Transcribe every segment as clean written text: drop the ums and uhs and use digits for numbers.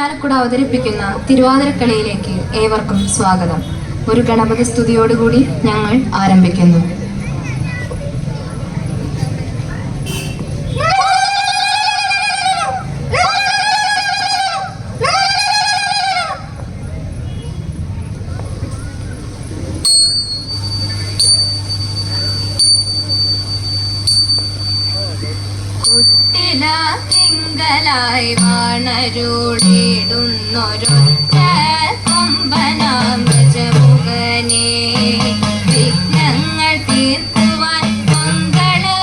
ഞാനിക്കൂടെ അവതരിപ്പിക്കുന്ന തിരുവാതിരക്കളിയിലേക്ക് ഏവർക്കും സ്വാഗതം. ഒരു ഗണപതി സ്തുതിയോടുകൂടി ഞങ്ങൾ ആരംഭിക്കുന്നു. തിങ്കളായി വാണരുളിടുന്നൊരൊറ്റ കൊമ്പനാം ഗജമുഖനെ വിഘ്നങ്ങൾ തീർക്കുവാൻ മംഗളമേകുവാൻ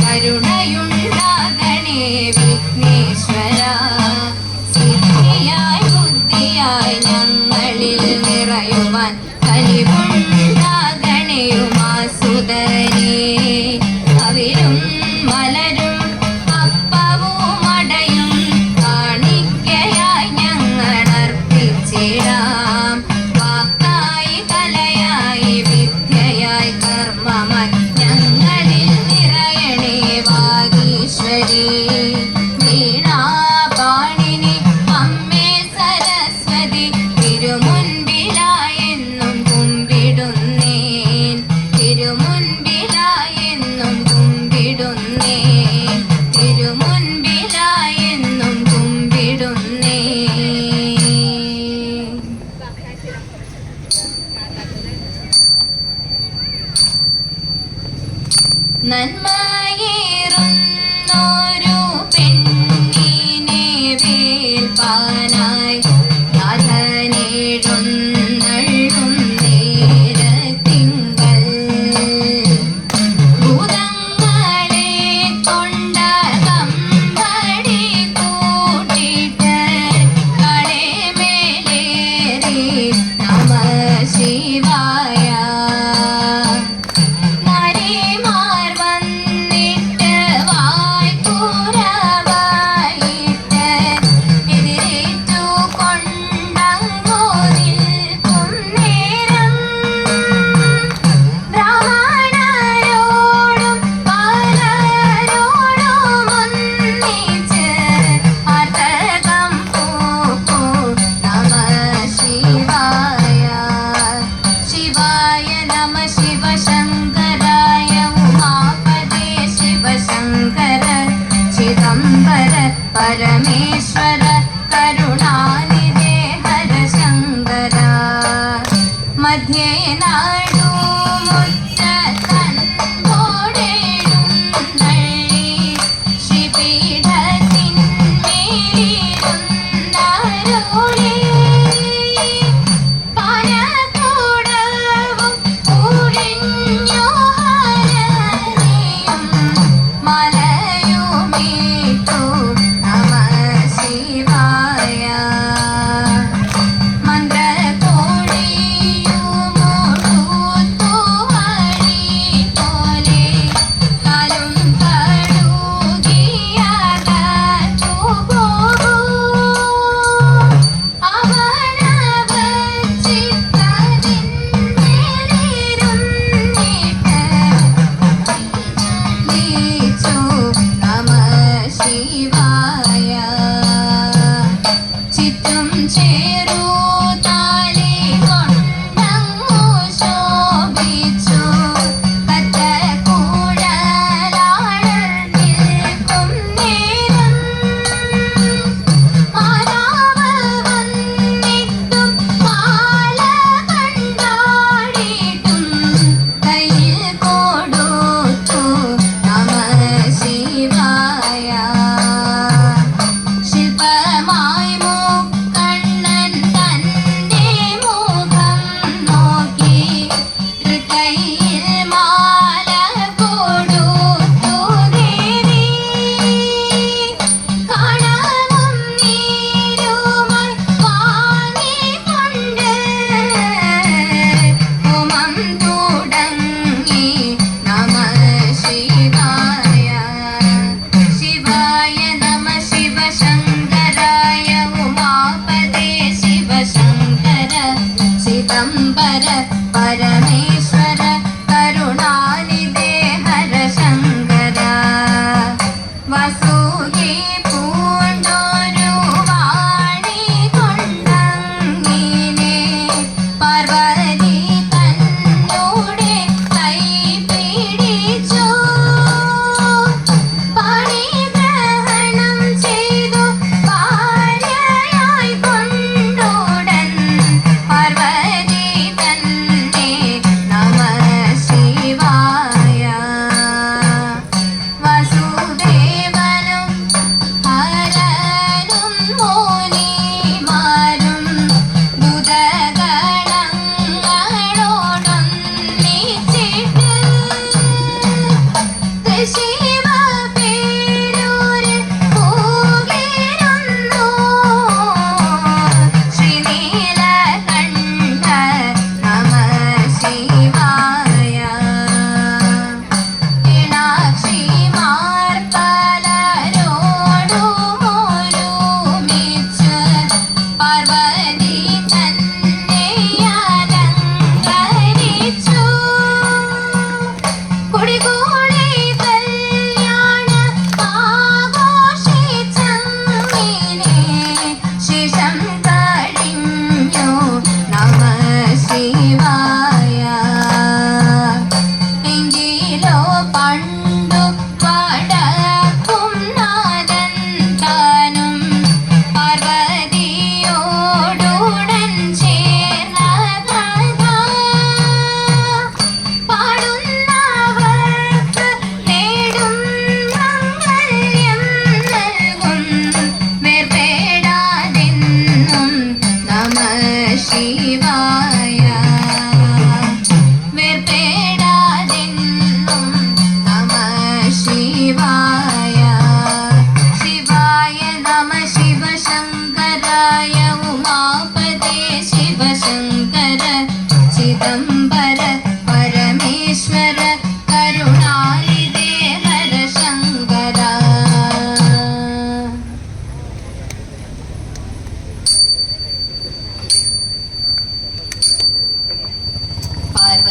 കരുണയുണ്ടാകണേ വിഘ്നേശ്വര. സിദ്ധിയായി ബുദ്ധിയായി ഞങ്ങളിൽ നിറയുവാൻ കനിവുണ്ടാകണേ ഉമാസുതനേ. അവരും മലരും അപ്പവുമടയും കാണിക്കയായി ഞങ്ങൾ അർപ്പിച്ചിടാം. വാക്കായി കലയായി വിദ്യയായി കർമ്മമായി ഞങ്ങളിൽ നിറയണേ വാഗീശ്വരി. വീണാപാണിനി അമ്മേ സരസ്വതി തിരുമുൻപിലായെന്നും കുമ്പിടുന്നേൻ. തിരുമുൻപിലായെന്നും കുമ്പിടുന്നേ. തിരുമുൻപിലായെന്നും കുമ്പിടുന്നേ. നന്മയേറുന്നൊരു പെണ്ണിനെ വേൽപ്പാനായി നാഥനെഴുന്നള്ളും നേരത്തിങ്കൽ ഭൂതങ്ങളെ കൊണ്ട കമ്പടി കൂട്ടിട്ട് കളേമേലേറി നമഃ ശിവായ. നരിമാർ വന്നിട്ട് വായ്പുരവായിട്ട് എതിരേറ്റു കൊണ്ടങ്ങു നിൽക്കും നേരം ബ്രാഹ്മണരോടും ബാലരോടും ഒന്നിച്ച് അർദ്ധകം പൂക്കൂ നമഃ ശിവായ. ശിവായ നമ ശിവശങ്കരായ ഉമാപദേ ശിവശങ്കര ചിദംബര പരമേശ്വര കരുണാനിധേ ഹരശങ്കര. മധ്യേ നാടു മുറ്റത്തൻപോടെഴുന്നള്ളി ശ്രീപീഠത്തിന്മേലിരുന്നരുളി പാനകൂടവും പൂഴിഞ്ഞു ഹരണിയും മലയുമീട്ടു നമഃ ശിവായ. മന്ത്രകോടിയുമൊടുത്തു വഴി പോലെ കാലും കഴുകിയകത്തു പോകൂ. അവനവച്ചിട്ടതിന്മേലിരുന്നിട്ട് ലീച്ചു നമഃ ശിവായ. ചിത്തും ചേരു താലി കൊണ്ടങ്ങു ശോഭിച്ചു കറ്റകൂഴലാടർ നിൽക്കും നേരം മാതാവ് വന്നിട്ടും മാല കണ്ടാടിയിട്ടും കയ്യിൽ കൊടുത്തു നമഃ ശിവായ. ശില്പമായി മൂക്കണ്ണൻ തന്റെ മുഖം നോക്കി തൃക്കൈയിൽ മാല കൊടുത്തു ദേവി. കാണവും നീരുമായി വാങ്ങിക്കൊണ്ട് ഹോമം തുടങ്ങി നമഃ ശിവായ. ശിവായ നമ ശിവശങ്കരായ ഉമാപദേ ശിവശങ്കര ചിദംബര പരമേശ്വര കരുണാനിധേ ഹരശങ്കര. വസൂകി പൂണ്ടൊരു വാ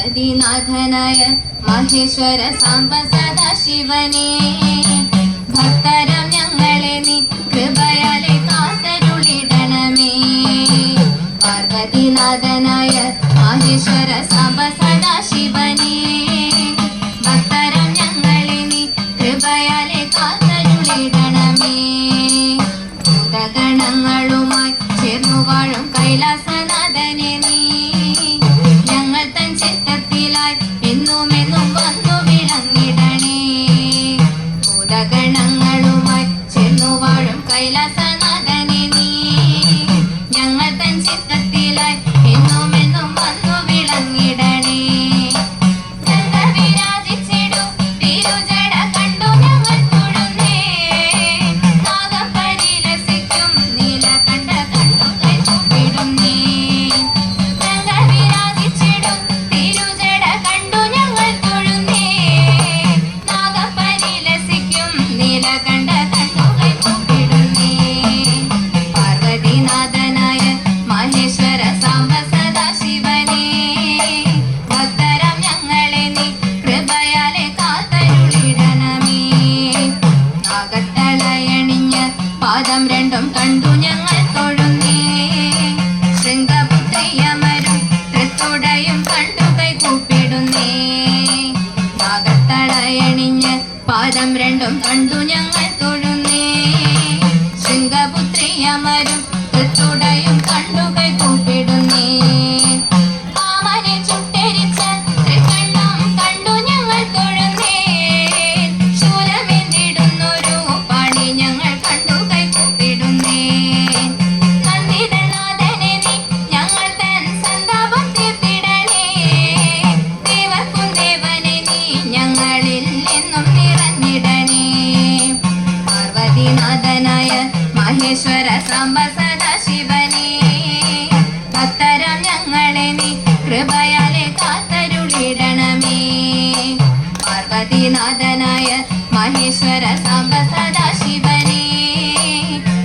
പാർവതിനാഥനായ മഹേശ്വര സാംബ സദാശിവനേ, ഭക്തരം ഞങ്ങളെ നീ കൃപയാലെ കാത്തരുളിടണമേ. പാർവതിനാഥനായ മഹേശ്വര സാംബ സദാശിവനേ, ഭക്തരം ഞങ്ങളെ നീ കൃപയാലെ കാത്തരുളിടണമേ. ഭൂതഗണങ്ങളുമായി ചേർന്നു വാഴും കൈലാസനാഥനെ നീ ഞങ്ങൾ തൻ ചിത്തത്തിലായി എന്നുമെന്നും വന്നു വിളങ്ങിടണേ. ഭൂതഗണങ്ങളുമായി ചേർന്നു വാഴും കൈലാസനാഥനെ നീ ഞങ്ങൾ തൻ ചിത്തത്തിലായി എന്നുമെന്നും വന്നു വിളങ്ങിടണേ. വിരാജിച്ചിടും തിരുജട കണ്ടു ഞങ്ങൾ തൊഴുന്നേ, നാഗം പരിലസിക്കും നീലകണ്ഠ കണ്ടു കൈകൂപ്പിടുന്നേ. വിരാജിച്ചിടും തിരുജട കണ്ടു ഞങ്ങൾ തൊഴുന്നേ, നാഗം പരിലസിക്കും നീലകണ്ഠ കണ്ടു കൈകൂപ്പിടുന്നേ. പാർവതിനാഥനായ മഹേശ്വര സാംബ സദാശിവനേ, ഭക്തരം ഞങ്ങളെ നീ കൃപയാലെ കാത്തരുളിടണമേ. നാഗത്തളയണിഞ്ഞ് പാദം രണ്ടും കണ്ടു ഞങ്ങൾ തൊഴുന്നേ, ശൃംഗപുത്രിയമരും തൃത്തുടയും കണ്ടു കൈകൂപ്പിടുന്നേ. നാഗത്തളയണിഞ്ഞ് പാദം രണ്ടും കണ്ടു ഞങ്ങൾ തൊഴുന്നേ, ശൃംഗപുത്രിയമരും തൃത്തുടയും കണ്ടു കൈകൂപ്പിടുന്നേ. കാമനെ ചുട്ടരിച്ച തൃക്കണ്ണം കണ്ടു ഞങ്ങൾ തൊഴുന്നേ, ശൂലമെന്നിടുന്നൊരു പണി ഞങ്ങൾ കണ്ടു കൈകൂപ്പിടുന്നേ. നന്ദിതനാഥനെ നീ ഞങ്ങൾ തൻ സന്താപം തീർത്തിടണേ, ദേവർക്കും ദേവനെ നീ ഞങ്ങളിൽ എന്നും നിറഞ്ഞിടണേ. പാർവതിനാഥനായ മഹേശ്വര സാംബ സദാശിവനേ, ഭക്തരം ഞങ്ങളെ നീ കൃപയാലെ കാത്തരുളിടണമേ. പാർവതിനാഥനായ മഹേശ്വര സാംബ സദാശിവനേ,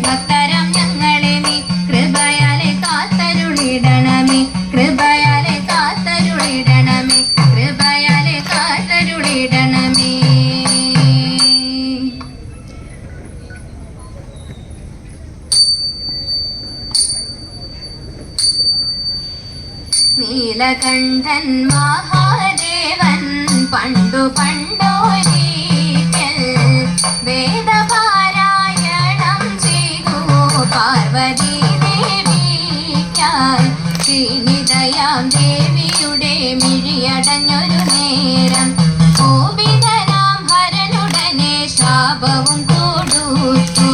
ഭക്തരം ഞങ്ങളെ നീ കൃപയാലെ കാത്തരുളിടണമേ. കൃപയാലെ കാത്തരുളിടണമേ, കൃപയാലെ കാത്തരുളിടണമേ. നീലകണ്ഠൻ മഹാദേവൻ പണ്ടു പണ്ടൊരിക്കൽ വേദപാരായണം ചെയ്തു പാർവതി ദേവിക്കായി. ക്ഷീണിതയാം ദേവിയുടെ മിഴിയടഞ്ഞൊരു നേരം കോപിതനാം ഹരനുടനെ ശാപവും കൊടുത്തു.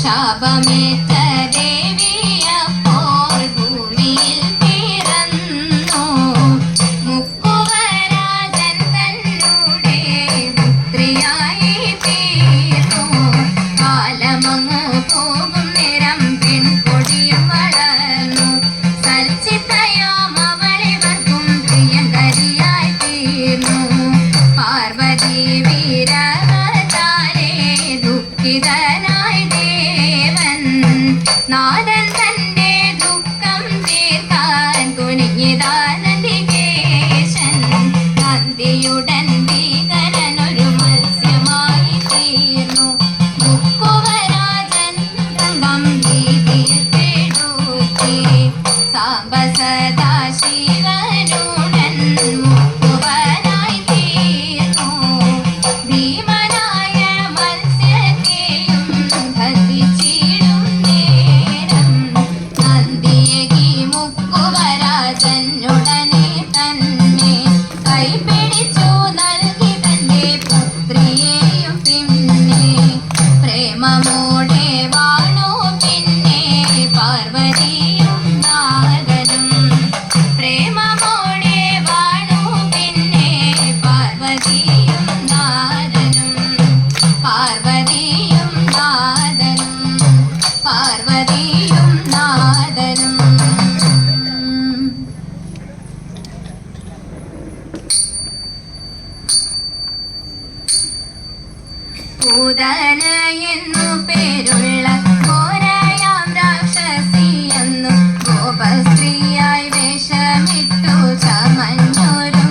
ശാപമേറ്റ ദേവിയപ്പോൾ ഭൂമിയിൽ പിറന്നു. മുക്കുവരാജൻ തന്നൂടെ പുത്രിയായി തീർന്നു. കാലമങ്ങ് പോകും നേരം പെൺകൊടിയും വളർന്നു. സൽച്ചിത്തയാം അവളിവർക്കും പ്രിയങ്കരിയായി തീർന്നു. പാർവതി വീരവതാരേ ദുഃഖിതനായി ദേവൻ നാഥൻ തന്റെ ദുഃഖം തീർക്കാൻ കുനിഞ്ഞിതാ നന്ദികേശൻ. നന്ദിയുടൻ ഭീകരനൊരു മത്സ്യമായി തീർന്നു. മുക്കുവരാജൻ തങ്കം ഭീതിയിൽ പെടുത്തി. സാംബ സദാശിവനുടൻ മുക്കുവനായി തീർന്നു. ഭീമനായ മത്സ്യത്തെയും ഭജിച്ചിടും നേരം നന്ദിയകി മുക്കുവരാജനുടനെ തന്നെ കൈപിടിച്ചു നൽകി തന്റെ പുത്രിയെയും. പിന്നെ പ്രേമമോടെ വാണു പിന്നെ പാർവതിയും നാരദനും. പ്രേമമോടെ വാണു പിന്നെ പാർവതിയും നാരദനും. പാർവതിയും നാരദനും. പാർവതിയും നാരദനും. പൂതന എന്നു പേരുള്ള ഘോരയാം രാക്ഷസിയെന്നു ഗോപസ്ത്രീയായി വേഷമിട്ടു ചമഞ്ഞൊരു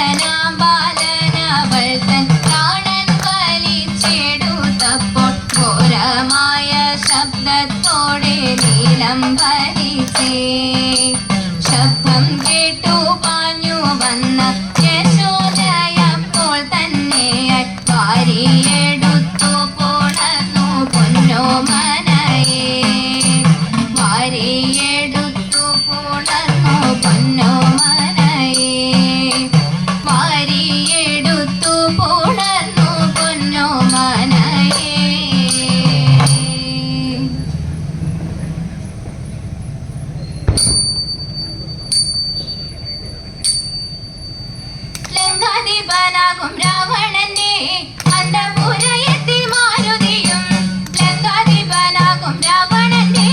സുന്ദരനാം ബാലനവൾ തൻ പ്രാണൻ വലിച്ചെടുത്തപ്പോൾ ഘോരമായ ശബ്ദത്തോടെ നീലം ഭരിച്ചേ. ശബ്ദം കേട്ടു പാഞ്ഞു വന്ന യശോദയപ്പോൾ തന്നെ വാരിയെടുത്തു പുണർന്നു പൊന്നോമനയെ. വാരിയെടുത്തു പുണർന്നു പൊന്നോമനയെ. വാരിയെടുത്തു പുണർന്നു പൊന്നോമനയെ. ലങ്കാധിപനാകും രാവണന്റെ അന്തപുരയെത്തി മാരുതിയും. ലങ്കാധിപനാകും രാവണന്റെ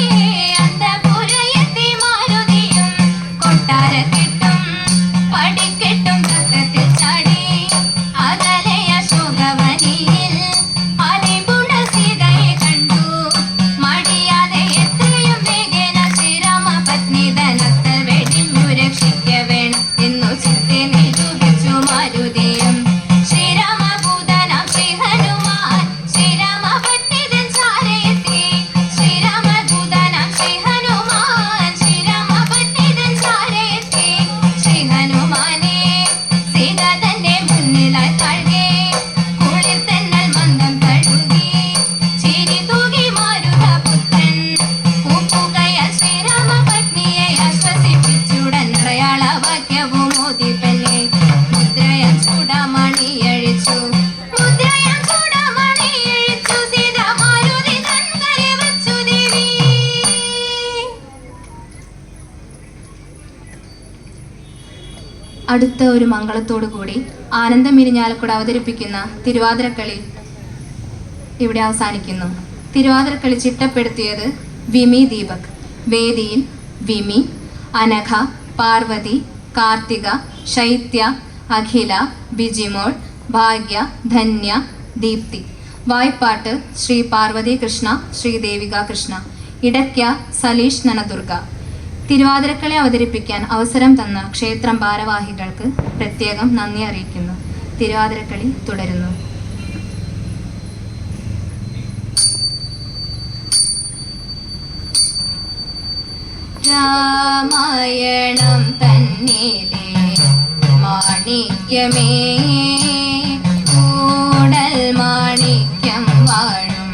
അന്തപുരയെത്തി മാരുതിയും. കൊട്ടാരക്കെട്ടും പടിക്കെട്ടും തത്തത്തിൽ ചാടി അകലെ അശോകവനിയിൽ അതിഗുണ സീതയെ കണ്ടു. മടിയാതെ എത്രയും വേഗേന ശ്രീരാമപത്നി ധനത്താൽ വെടിഞ്ഞു രക്ഷിക്ക വേണം എന്നു ചിത്തെ നിരൂപിച്ചു മാരുതിയും. ശ്രീരാമഭൂതനാം ശ്രീ ഹനുമാൻ ശ്രീരാമപത്നിതൻ ചാരയെത്തി. ശ്രീരാമഭൂതനാം ശ്രീ ഹനുമാൻ ശ്രീരാമപത്നിതൻ ചാരയെത്തി. ശ്രീ ഹനുമാനെ സീത തന്റെ മുന്നിലായി താഴ്കെ കുളിർ തെന്നൽ മന്ദം തഴുകി. ചിരി തൂകി മാരുതപുത്രൻ കൂപ്പുകയാൽ ശ്രീരാമപത്നിയെ ആശ്വസിപ്പിച്ചുടൻ അടയാളവാക്യവും ഓതിപ്പന്നെ. മുദ്രയം ചൂടാമണിയഴിച്ചു. മുദ്രയം ചൂടാമണിയഴിച്ചു സീത മാരുതി തൻ കരെ വച്ചു ദേവി. അടുത്ത ഒരു മംഗളത്തോടു കൂടി ആനന്ദം ഇരിഞ്ഞാലക്കുട അവതരിപ്പിക്കുന്ന തിരുവാതിരക്കളി ഇവിടെ അവസാനിക്കുന്നു. തിരുവാതിരക്കളി ചിട്ടപ്പെടുത്തിയത് വിമി ദീപക്. വേദിയിൽ വിമി, അനഘ, പാർവതി, കാർത്തിക, ശൈത്യ, അഖില, ബിജിമോൾ, ഭാഗ്യ, ധന്യ, ദീപ്തി. വായ്പാട്ട് ശ്രീ പാർവതി കൃഷ്ണ, ശ്രീ ദേവിക കൃഷ്ണ. ഇടയ്ക്ക സലീഷ് നനദുർഗ. തിരുവാതിരക്കളി അവതരിപ്പിക്കാൻ അവസരം തന്ന ക്ഷേത്രം ഭാരവാഹികൾക്ക് പ്രത്യേകം നന്ദി അറിയിക്കുന്നു. തിരുവാതിരക്കളി തുടരുന്നു. രാമായണം തന്നിലെ മാണിക്യമേ, കൂടൽ മാണിക്യം വാഴും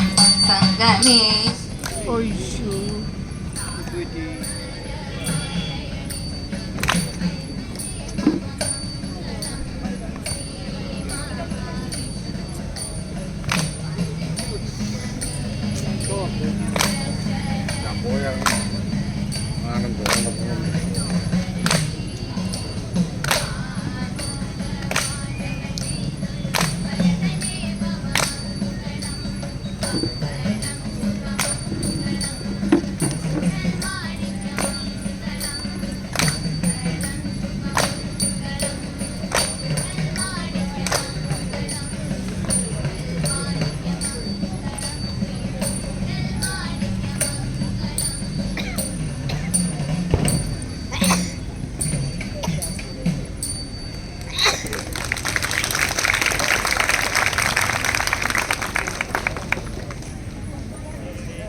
സംഗമേ.